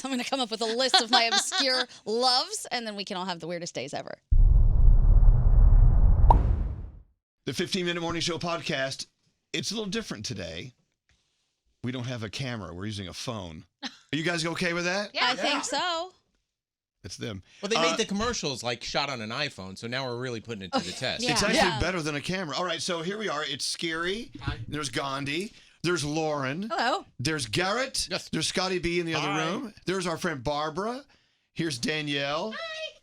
I'm going to come up with a list of my obscure loves, and then we can all have the weirdest days ever. The 15-Minute Morning Show podcast, it's a little different today. We don't have a camera. We're using a phone. Are you guys okay with that? Yeah, I think so. It's them. Well, they made the commercials like shot on an iPhone, so now we're really putting it to the test. It's actually better than a camera. All right, so here we are. It's Scary. There's Gandhi. There's Lauren. Hello. There's Garrett. Yes. There's Scotty B in the other room. There's our friend Barbara. Here's Danielle. Hi.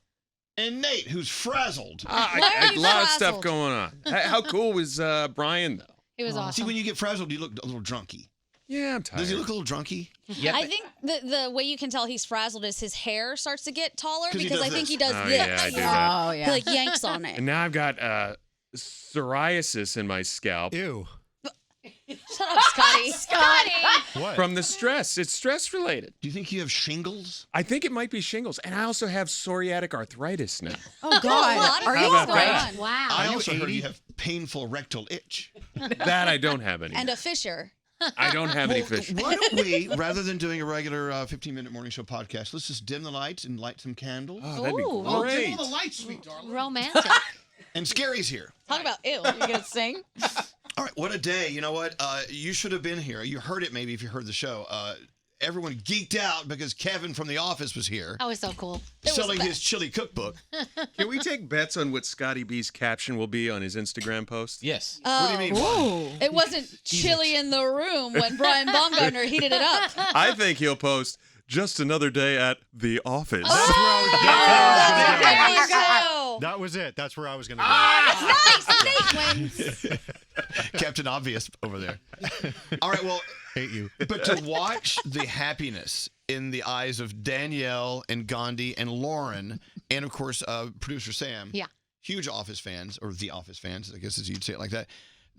And Nate, who's frazzled. A lot of stuff going on. How cool was Brian, though? It was awesome. See, when you get frazzled, you look a little drunky. Yeah, I'm tired. Does he look a little drunky? Yep. I think the way you can tell he's frazzled is his hair starts to get taller 'Cause he because does I think this. he does Oh, this. yeah, I do that. Oh, yeah. He like yanks on it. And now I've got psoriasis in my scalp Ew. Shut up, Scotty. What? from the stress. It's stress-related. Do you think you have shingles? I think it might be shingles. And I also have psoriatic arthritis now. Oh, God. A lot of Are things you about going that? on. Wow. I Are you also heard 80? you have painful rectal itch. That I don't have anymore. And a fissure. I don't have any fish. Why don't we, rather than doing a regular 15-minute morning show podcast, let's just dim the lights and light some candles. Oh, that'd be Ooh. great. lights, sweet darling. Romantic. And Scary's here. Talk about ew. You going to sing? All right, what a day. You know what? You should have been here. You heard it maybe if you heard the show. Everyone geeked out because Kevin from The Office was here. That was so cool. Selling his chili cookbook. Can we take bets on what Scotty B's caption will be on his Instagram post? Yes. What do you mean? Ooh. It wasn't chilly in the room when Brian Baumgartner heated it up. I think he'll post just another day at The Office. That's where I was There you go. That was it. That's where I was going to go. Nice. Nate wins. Captain Obvious over there. All right, well, Hate you. but to watch the happiness in the eyes of Danielle and Gandhi and Lauren, and of course, producer Sam. Yeah. Huge Office fans, or The Office fans, I guess as you'd say it like that.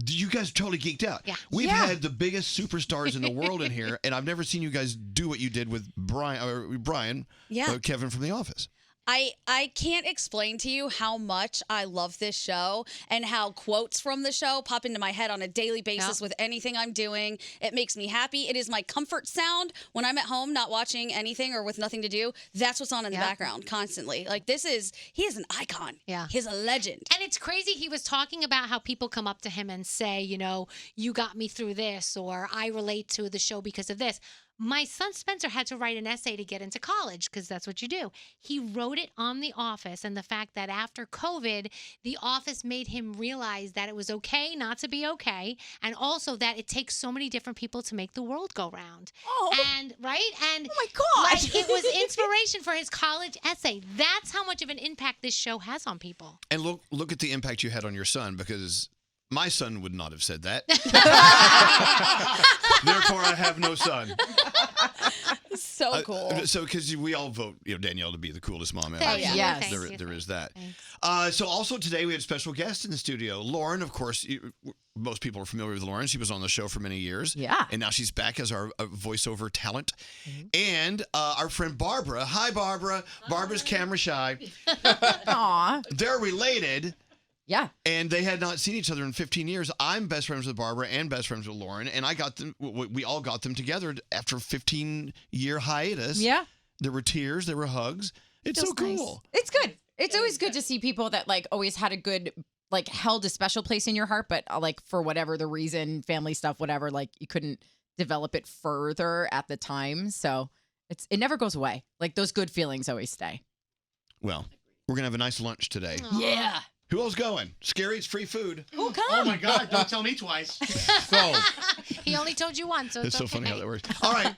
You guys totally geeked out. Yeah. We've had the biggest superstars in the world in here, and I've never seen you guys do what you did with Brian, Yeah. Kevin from The Office. I can't explain to you how much I love this show and how quotes from the show pop into my head on a daily basis with anything I'm doing. It makes me happy. It is my comfort sound when I'm at home not watching anything or with nothing to do. That's what's on in the background constantly. Like he is an icon. Yeah. He's a legend. And it's crazy. He was talking about how people come up to him and say, you know, you got me through this, or I relate to the show because of this. My son Spencer had to write an essay to get into college because that's what you do. He wrote it on The Office and the fact that after COVID, The Office made him realize that it was okay not to be okay, and also that it takes so many different people to make the world go round. Oh. And right? And Oh, my God. like, it was inspiration for his college essay. That's how much of an impact this show has on people. And look at the impact you had on your son, because my son would not have said that. Therefore, I have no son. So cool. So, because we all vote, Danielle to be the coolest mom ever. Thank you. Yes. Thank you. There is that. Thanks. So also today we had a special guest in the studio. Lauren, of course, most people are familiar with Lauren. She was on the show for many years. Yeah. And now she's back as our voiceover talent. And our friend Barbara. Hi, Barbara. Barbara's camera shy. Aw. They're related. Yeah. And they had not seen each other in 15 years. I'm best friends with Barbara and best friends with Lauren. And I got them. We all got them together after a 15-year hiatus. Yeah. There were tears. There were hugs. It's so Feels nice. cool. It's good. It's always good to see people that always had a good, held a special place in your heart, but for whatever the reason, family stuff, whatever, you couldn't develop it further at the time. So it never goes away. Those good feelings always stay. Well, we're going to have a nice lunch today. Yeah. Who else going? Scary, it's free food. Oh, come. Oh my God! Don't tell me twice. So He only told you once, so it's it's so okay. funny how that works. All right,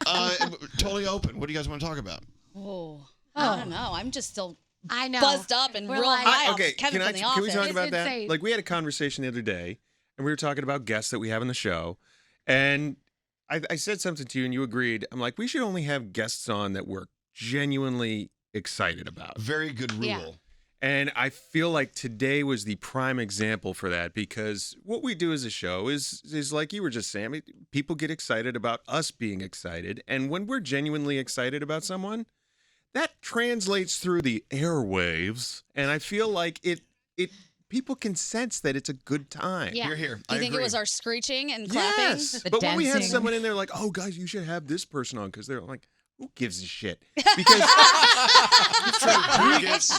totally open. What do you guys want to talk about? I don't know. I'm just still I know. buzzed up and We're real like- high Okay, off Kevin from The can we Office. talk about It's that? insane. We had a conversation the other day, and we were talking about guests that we have on the show, and I said something to you, and you agreed. I'm like, we should only have guests on that we're genuinely excited about. Very good rule. Yeah. And I feel like today was the prime example for that, because what we do as a show is like you were just saying, I mean, people get excited about us being excited. And when we're genuinely excited about someone, that translates through the airwaves. And I feel like it people can sense that it's a good time. Yeah. You're here. Do I you think agree. it was our screeching and clapping? Yes. The But when we have dancing. someone in there like, oh, guys, you should have this person on, because they're like, who gives a shit? Because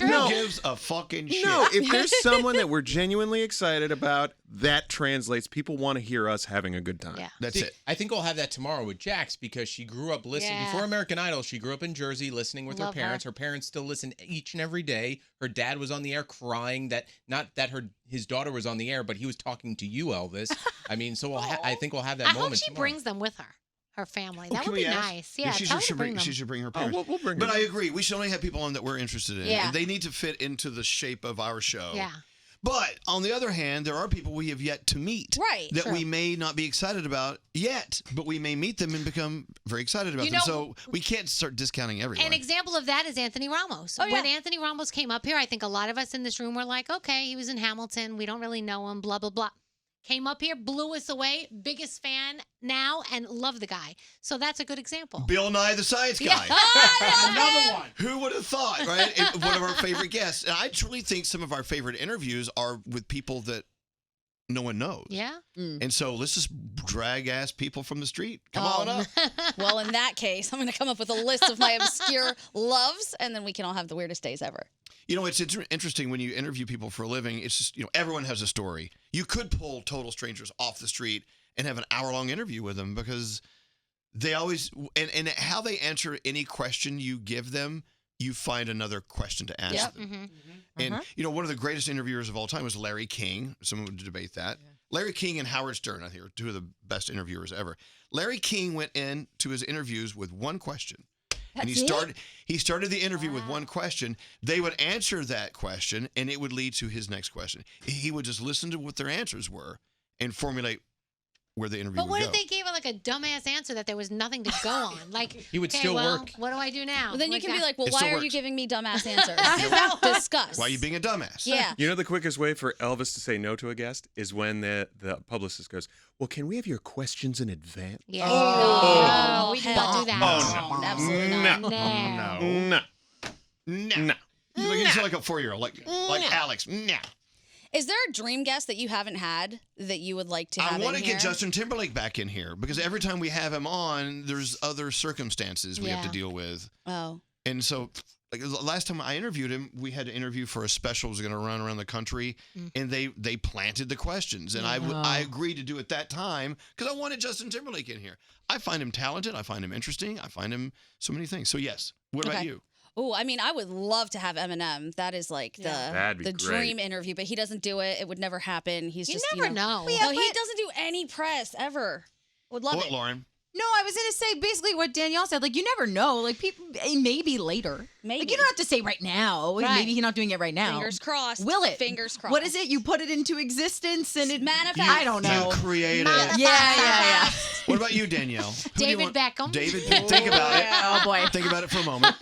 Who gives a fucking shit? no, if there's someone that we're genuinely excited about, that translates. People want to hear us having a good time. Yeah. That's See, it. I think we'll have that tomorrow with Jax because she grew up listening. Yeah. Before American Idol, she grew up in Jersey listening with Love her her. parents. Her parents still listen each and every day. Her dad was on the air crying that not that his daughter was on the air, but he was talking to you, Elvis. I mean, so I think we'll have that I moment hope she tomorrow. brings them with her family. That Can would we be ask? nice. Yeah, she tell her to should bring them. She should bring her Oh, parents. we'll bring But it. I agree. We should only have people on that we're interested in. Yeah. And they need to fit into the shape of our show. Yeah. But on the other hand, there are people we have yet to meet. Right. That True. we may not be excited about yet, but we may meet them and become very excited about You them. know- So we can't start discounting everyone. An example of that is Anthony Ramos. Oh, yeah. When Anthony Ramos came up here, I think a lot of us in this room were like, okay, he was in Hamilton. We don't really know him, blah, blah, blah. Came up here, blew us away, biggest fan now, and love the guy. So that's a good example. Bill Nye the Science Guy. Another one. Who would have thought, right? One of our favorite guests. And I truly think some of our favorite interviews are with people that no one knows. Yeah. And so let's just drag ass people from the street. Come on up. Well, in that case, I'm going to come up with a list of my obscure loves, and then we can all have the weirdest days ever. You know, it's interesting when you interview people for a living. It's just, everyone has a story. You could pull total strangers off the street and have an hour-long interview with them because they always, and how they answer any question you give them, you find another question to ask Yep. them. And, one of the greatest interviewers of all time was Larry King. Someone would debate that. Yeah. Larry King and Howard Stern, I think, are two of the best interviewers ever. Larry King went into his interviews with one question. And he started the interview with one question. They would answer that question, and it would lead to his next question. He would just listen to what their answers were and formulate where the interview But would what go. if they gave like a dumbass answer that there was nothing to go on? Like, He would okay, still well, work. what do I do now? Well, then you can be that. like, well, It why still are you works. giving me dumbass answers? Discuss. Why are you being a dumbass? Yeah. You know the quickest way for Elvis to say no to a guest is when the publicist goes, well, can we have your questions in advance? Yeah. Oh, No, we do not do that. Oh, no. Absolutely not. No. No. You sound like a 4-year-old, like Alex. No. Is there a dream guest that you haven't had that you would like to have I want in to here? get Justin Timberlake back in here because every time we have him on, there's other circumstances we have to Yeah. deal with. Oh. And so, like the last time I interviewed him, we had to interview for a special that was going to run around the country, and they planted the questions, and I agreed to do it that time because I wanted Justin Timberlake in here. I find him talented. I find him interesting. I find him so many things. So yes. What about Okay. you? Oh, I mean, I would love to have Eminem. That is like That'd be the great. dream interview, but he doesn't do it. It would never happen. He's You just never know. No, he doesn't do any press ever. Would love What, it. Lauren? No, I was gonna say basically what Danielle said. Like, you never know. Like, people, maybe later. Maybe. Like, you don't have to say right now. Right. Maybe he's not doing it right now. Fingers crossed. Will it? Fingers crossed. What is it? You put it into existence and it Manifest. I don't know. You created Manifest. it. Yeah. What about you, Danielle? Who do you David want- Beckham. David, think about it. Oh boy. Think about it for a moment.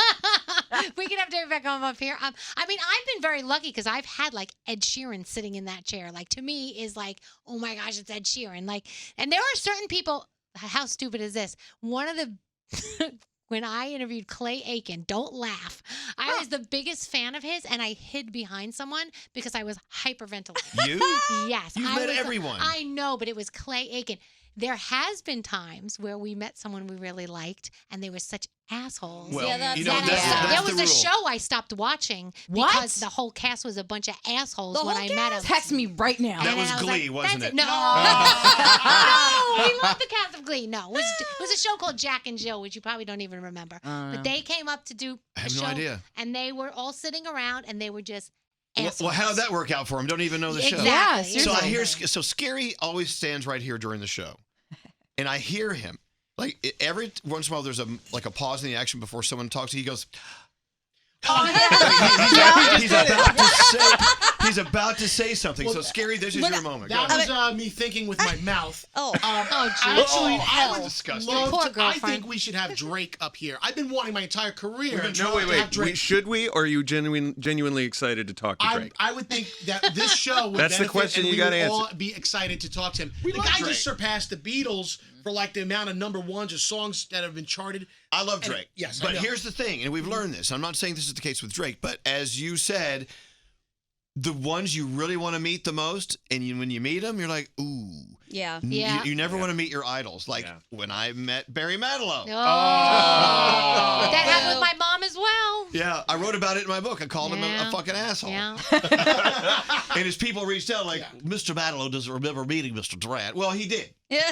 We can have David Beckham up here. I mean, I've been very lucky because I've had like Ed Sheeran sitting in that chair. Like, to me is like, oh my gosh, it's Ed Sheeran. Like, and there are certain people. How stupid is this? One of the when I interviewed Clay Aiken, don't laugh. I was the biggest fan of his, and I hid behind someone because I was hyperventilating. You? Yes, You've I met was- everyone. I know, but it was Clay Aiken. There has been times where we met someone we really liked, and they were such assholes. Well, Yeah, that's- you know, that that's, is- that's there the was a rule. show I stopped watching What? because the whole cast was a bunch of assholes The when whole I met them. Text me right now. That And was I Glee, like, wasn't that's it? No, no, we love the cast of Glee. No, it was a show called Jack and Jill, which you probably don't even remember. But they came up to do I a have no show, idea. and they were all sitting around, and they were just assholes. Well, how did that work out for him? Don't even know the show. Exactly. So I hear exactly. so Scary always stands right here during the show, and I hear him every once in a while. There's a pause in the action before someone talks. He goes. He's about to say something. So Scary, this is your moment. Go That ahead. was me thinking with my mouth. Oh. Actually, I would disgusting. love Poor to, I girlfriend. think we should have Drake up here. I've been wanting my entire career. No, to have wait. Drake. Should we, or are you genuinely excited to talk to Drake? I would think that this show would That's the benefit question and you we gotta would answer. all be excited to talk to him. The love guy Drake. just surpassed the Beatles for like the amount of number ones or songs that have been charted. I love And- Drake. yes, I but know. here's the thing, and we've learned this. I'm not saying this is the case with Drake, but as you said, the ones you really want to meet the most, and when you meet them, you're like, ooh. Yeah. You never want to meet your idols. Like when I met Barry Manilow. Oh. That happened with my mom as well. Yeah, I wrote about it in my book. I called him a fucking asshole. Yeah. And his people reached out like, Mr. Manilow doesn't remember meeting Mr. Duran. Well, he did. Yeah,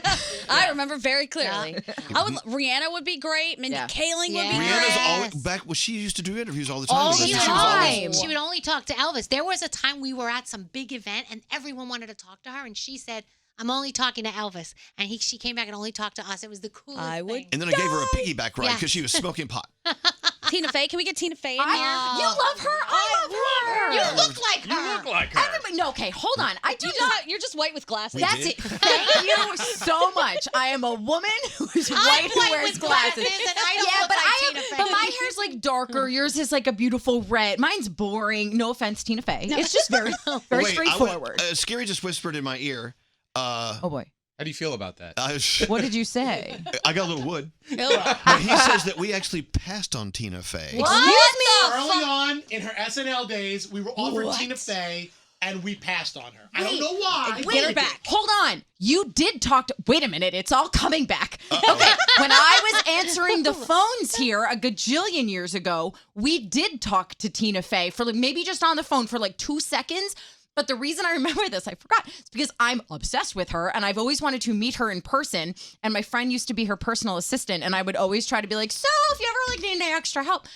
I remember very clearly. Rihanna would be great. Mindy Kaling would be great. Rihanna's always back. Well, she used to do interviews all the time. All the time. She would only talk to Elvis. There was a time we were at some big event and everyone wanted to talk to her, and she said, "I'm only talking to Elvis," and she came back and only talked to us. It was the coolest thing. And then I gave her a piggyback ride because she was smoking pot. Tina Fey, can we get Tina Fey in here? You love her. I love her. You look like her. You look like her. Everybody, no, okay, hold on. I do not. You're just white with glasses. That's it. Thank you so much. I am a woman who's white who wears with glasses. and I don't look like Tina Fey. But my hair's like darker. Yours is like a beautiful red. Mine's boring. No offense, Tina Fey. It's just very straightforward. Scary just whispered in my ear. Oh boy. How do you feel about that? What did you say? I got a little wood. But he says that we actually passed on Tina Fey. Excuse me. Early on in her SNL days, we were offered Tina Fey, and we passed on her. I don't know why. Get her back. Hold on. You did talk to... Wait a minute. It's all coming back. Okay. When I was answering the phones here a gajillion years ago, we did talk to Tina Fey for maybe just on the phone for 2 seconds. But the reason I remember this, I forgot, is because I'm obsessed with her and I've always wanted to meet her in person. And my friend used to be her personal assistant. And I would always try to be like, so if you ever need any extra help.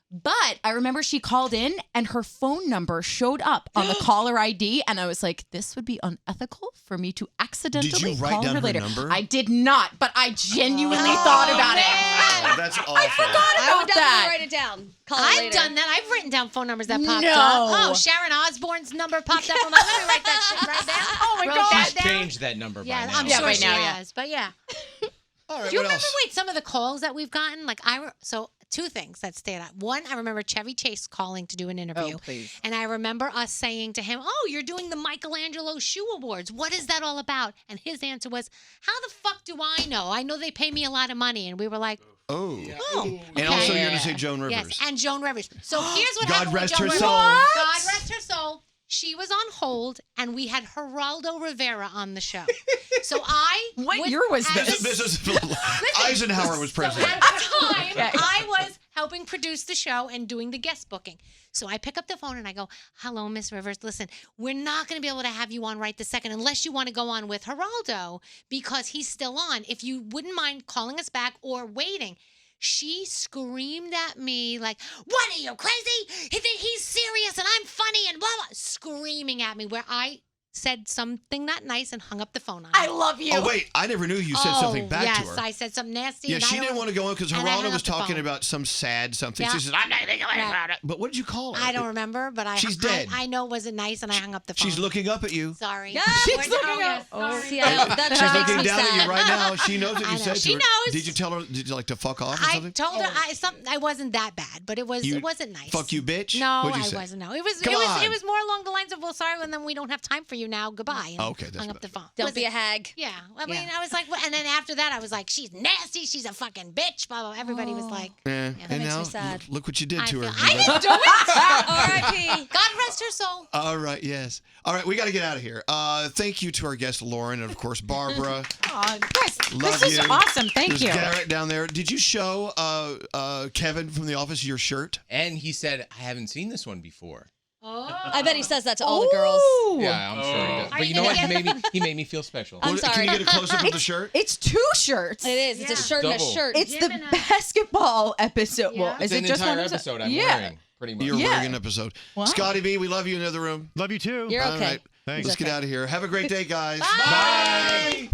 But I remember she called in and her phone number showed up on the caller ID. And I was like, this would be unethical for me to accidentally Did you write call down her later. number? I did not, but I genuinely thought about it. Oh, that's awful. I forgot I about would definitely that. write it down. Call her I've later. done that. I've written down phone numbers that popped No. up. Oh, Sharon Osbourne's number popped up. I'm like, let me write that shit right down. Oh my Wrote God. that She's down. changed that number by Yeah, now. I'm Yeah, sure right she now, yeah. has. But yeah. All right, Do you what remember, else? some of the calls that we've gotten? So two things that stand out. One, I remember Chevy Chase calling to do an interview. Oh, please. And I remember us saying to him, "Oh, you're doing the Michelangelo Shoe Awards. What is that all about?" And his answer was, "How the fuck do I know? I know they pay me a lot of money." And we were like, Oh. "Oh." And also, you're going to say Joan Rivers. Yes, and Joan Rivers. So here's what God happened rest with Joan her Rivers. soul. God rest her soul. She was on hold, and we had Geraldo Rivera on the show. So What year was this? This is Eisenhower was So president. at the time, Okay. I was helping produce the show and doing the guest booking. So I pick up the phone and I go, "Hello, Miss Rivers. Listen, we're not going to be able to have you on right this second unless you want to go on with Geraldo because he's still on. If you wouldn't mind calling us back or waiting." She screamed at me like, "What, are you crazy? He's serious and I'm funny and blah, blah." Screaming at me where I said something not nice and hung up the phone on her. I love you. Oh, wait. I never knew you said something back yes, to her. I said something nasty. Yeah, and she I didn't don't- want to go on because and I hung Geraldo up was the talking phone. about some sad something. Yeah. She says, "I'm not going to go Right. about it." But what did you call her? I don't remember, but She's dead. I know it wasn't nice, and I hung up the phone. She's looking up at you. Sorry. Yeah, She's we're- looking oh, up. yes, Oh, sorry. See, that She's just makes looking me down at sad. you right now. She knows what I you know. said to She her. knows. Did you tell her? Did you like to fuck off or I something? told her I wasn't that bad, but it You- wasn't nice. Fuck you, bitch. No, What'd you I say? wasn't. No, it was Come on. it was more along the lines of, "Well, sorry, and then we don't have time for you now. Goodbye." And Okay, that's hung up better. the phone. Don't Was be it- a hag. Yeah, I mean, Yeah. I was like, and then after that, I was like, "She's nasty. She's a fucking bitch." Blah blah. Everybody was like, Yeah, that and makes now me sad. look what you did I to her. feel- I didn't do it. R.I.P. God rest her soul. All right, yes. All right, we got to get out of here. Thank you to our guest, Lauren, and of course, Barbara. Aw, guys, Love this is you. awesome. Thank There's you. Garrett down there. Did you show Kevin from the office your shirt? And he said, "I haven't seen this one before." Oh. I bet he says that to all the girls. Ooh. Yeah, I'm sure he does. Are But you you know gonna what? get- He made me feel special. I'm Can sorry. you get a close up of the shirt? It's 2 shirts. It is. It's a shirt and a Double. shirt. It's the Gemini. basketball episode. Yeah. Well, is It's an it just entire one episode I'm yeah. wearing, pretty much. You're Yeah. wearing an episode. Wow. Scotty B, we love you in the other room. Love you too. You're All okay. right. Thanks. Let's get out of here. Have a great day, guys. Bye. Bye.